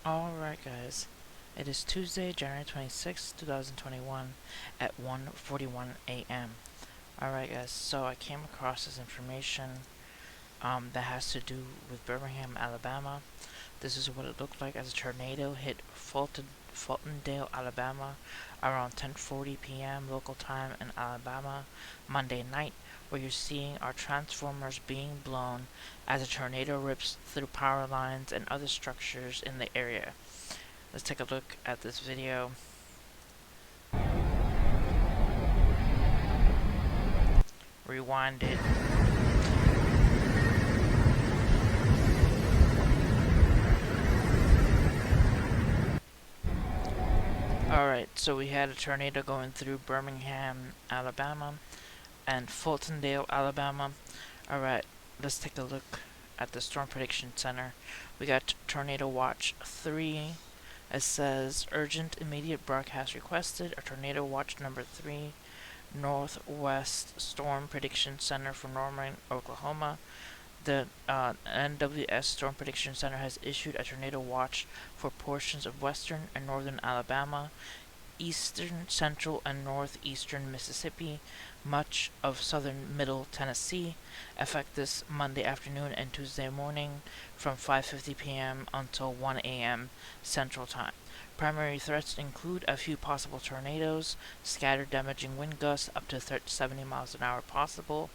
Alright guys, it is Tuesday, January 26th, 2021 at 1:41 a.m. Alright guys, so I came across this information that has to do with Birmingham, Alabama. This is what it looked like as a tornado hit Fultondale, Alabama around 10:40 p.m. local time in Alabama Monday night. What you're seeing are transformers being blown as a tornado rips through power lines and other structures in the area. Let's take a look at this video. Rewind it. Alright, so we had a tornado going through Birmingham, Alabama and Fultondale, Alabama. Alright, let's take a look at the Storm Prediction Center. We got Tornado Watch 3. It says urgent immediate broadcast requested. A Tornado Watch number 3 Northwest Storm Prediction Center from Norman, Oklahoma. The NWS Storm Prediction Center has issued a tornado watch for portions of western and northern Alabama, eastern, central, and northeastern Mississippi, much of southern middle Tennessee, effect this Monday afternoon and Tuesday morning from 5:50 p.m. until 1 a.m. Central Time. Primary threats include a few possible tornadoes, scattered damaging wind gusts up to 70 miles an hour possible,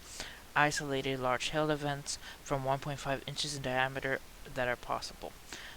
isolated large hail events from 1.5 inches in diameter that are possible.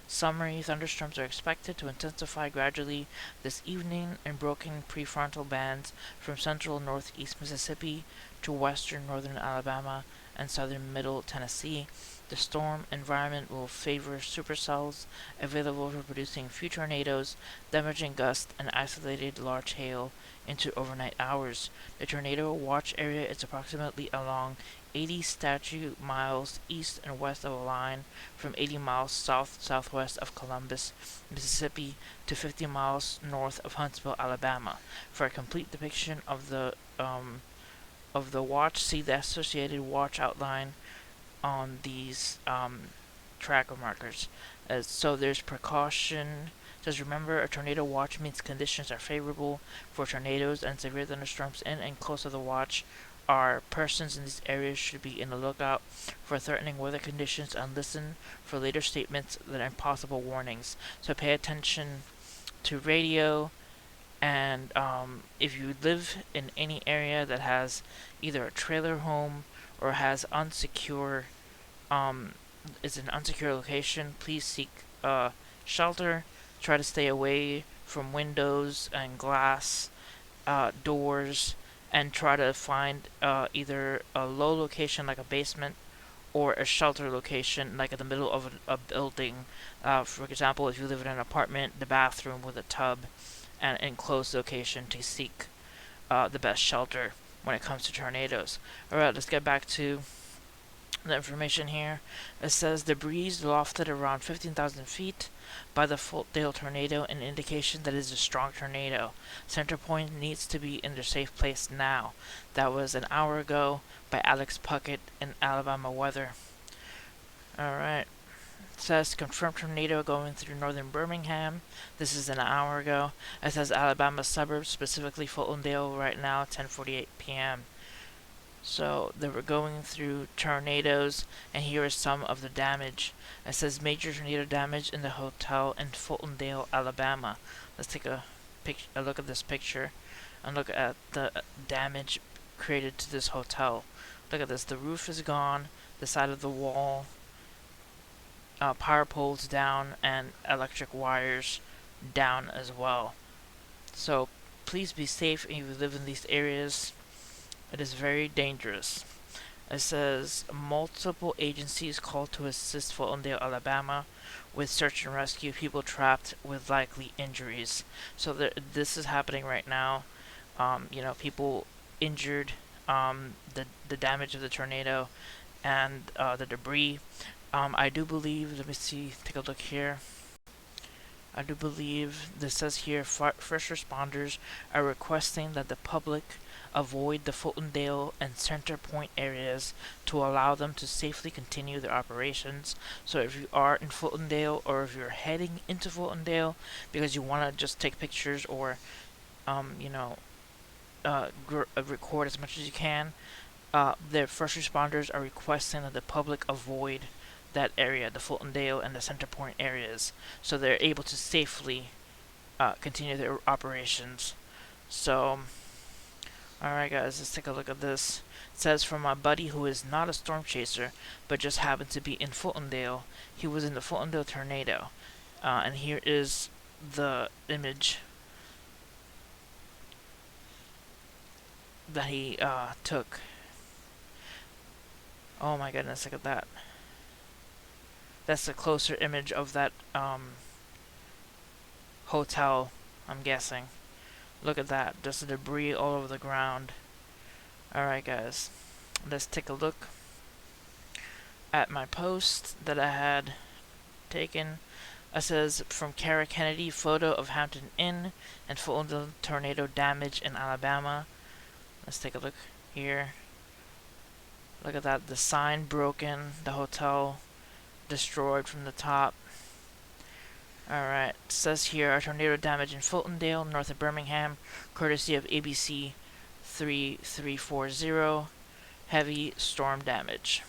Summary thunderstorms are expected to intensify gradually this evening in broken prefrontal bands from central northeast Mississippi to western northern Alabama and southern middle Tennessee. The storm environment will favor supercells available for producing few tornadoes, damaging gusts, and isolated large hail into overnight hours. The tornado watch area is approximately along 80 statute miles east and west of a line from 80 miles south-southwest of Columbus, Mississippi to 50 miles north of Huntsville, Alabama. For a complete depiction of the watch, see the associated watch outline on these tracker markers. So there's precaution. Just remember, a tornado watch means conditions are favorable for tornadoes and severe thunderstorms in and close to the watch. Our persons in these areas should be in the lookout for threatening weather conditions and listen for later statements that are possible warnings. So pay attention to radio, and if you live in any area that has either a trailer home or has is an unsecure location, please seek shelter. Try to stay away from windows and glass, doors, and try to find either a low location like a basement or a shelter location like in the middle of a building. For example, if you live in an apartment, the bathroom with a tub and enclosed location to seek the best shelter when it comes to tornadoes. Alright, let's get back to the information here. It says the breeze lofted around 15,000 feet by the Fultondale tornado, an indication that it is a strong tornado. Center point needs to be in their safe place now. That was an hour ago by Alex Puckett in Alabama Weather. Alright. It says confirmed tornado going through northern Birmingham. This is an hour ago. It says Alabama suburbs, specifically Fultondale right now, 10:48 p.m. So they were going through tornadoes, and here is some of the damage. It says major tornado damage in the hotel in Fultondale, Alabama. Let's take a look at this picture and look at the damage created to this hotel. Look at this. The roof is gone, the side of the wall, power poles down, and electric wires down as well. So please be safe if you live in these areas. It is very dangerous. It says multiple agencies called to assist Fultondale, Alabama, with search and rescue people trapped with likely injuries. So this is happening right now. People injured, the damage of the tornado, and the debris. I do believe. Let me see. Take a look here. I do believe this says here first responders are requesting that the public avoid the Fultondale and Center Point areas to allow them to safely continue their operations. So if you are in Fultondale, or if you're heading into Fultondale because you want to just take pictures or you know, record as much as you can, the first responders are requesting that the public avoid that area, the Fultondale and the Center Point areas, so they're able to safely continue their operations. So, alright guys, let's take a look at this. It says, from my buddy who is not a storm chaser, but just happened to be in Fultondale. He was in the Fultondale tornado. And here is the image that he took. Oh my goodness, look at that. That's a closer image of that hotel, I'm guessing. Look at that, just the debris all over the ground. Alright guys, let's take a look at my post that I had taken. It says, from Kara Kennedy, photo of Hampton Inn and Fulton tornado damage in Alabama. Let's take a look here. Look at that, the sign broken, the hotel destroyed from the top. Alright, it says here, tornado damage in Fultondale, north of Birmingham, courtesy of ABC 3340, heavy storm damage.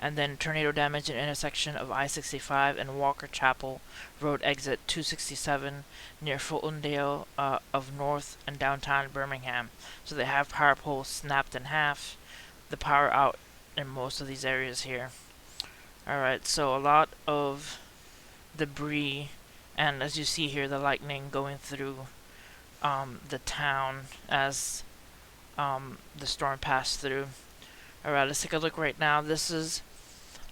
And then tornado damage in intersection of I-65 and Walker Chapel Road exit 267 near Fultondale of North and downtown Birmingham. So they have power poles snapped in half, the power out in most of these areas here. Alright, so a lot of debris, and as you see here, the lightning going through the town as the storm passed through. Alright, let's take a look right now. This is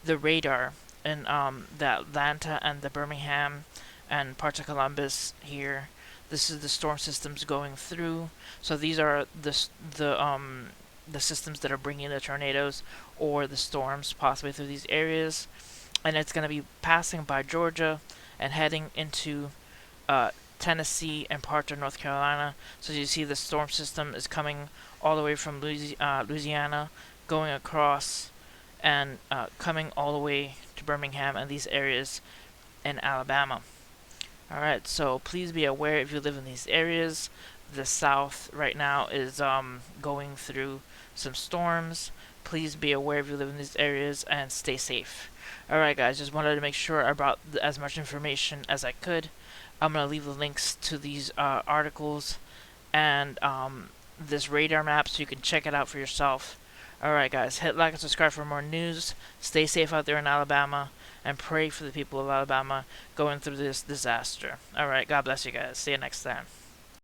the radar in the Atlanta and the Birmingham and parts of Columbus here. This is the storm systems going through. So these are the systems that are bringing the tornadoes or the storms possibly through these areas. And it's going to be passing by Georgia and heading into Tennessee and parts of North Carolina. So you see the storm system is coming all the way from Louisiana, going across and coming all the way to Birmingham and these areas in Alabama. Alright, so please be aware if you live in these areas. The South right now is going through some storms. Please be aware if you live in these areas and stay safe. Alright guys, just wanted to make sure I brought as much information as I could. I'm going to leave the links to these articles and this radar map so you can check it out for yourself. Alright guys, hit like and subscribe for more news. Stay safe out there in Alabama and pray for the people of Alabama going through this disaster. Alright, God bless you guys. See you next time.